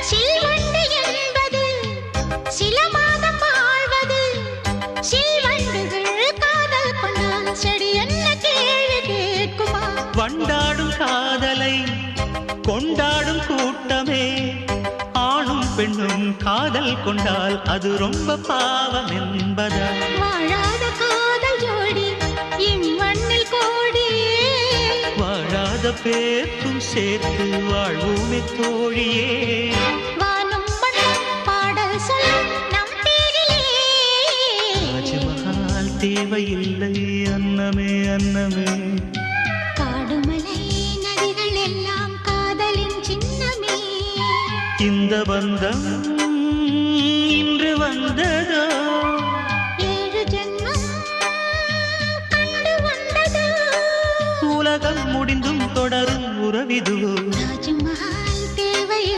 சில்வண்டு என்பது சில மாதம் வாழ்வது. சில்வண்டுகள் காதல் கொண்டால் செடி என்ன கேள்வி கேட்குமா? வண்டாடும் காதலை கொண்டாடும் கூட்டமே, ஆணும் பெண்ணும் காதல் கொண்டால் அது ரொம்ப பாவம் என்பதா? வாழாத காதல் ஜோடி இம்மண்ணில் கோடி, வாழாத பேர்க்கும் சேர்த்து வாழ்வோமே தோழியே. வானும் மண்ணும் பாடல் சொல்லும் நம் பேரிலே. தாஜ்மஹால் தேவையில்லை அன்னமே அன்னமே, காடுமலை நதிகள் எல்லாம் காதலின் சின்னமே. இந்த பந்தம் இன்று வந்ததோ, 7 ஜென்மம் கண்டு வந்ததோ. உலகம் முடிந்தும் தொடரும் உறவிதுவோ. தாஜ்மஹால்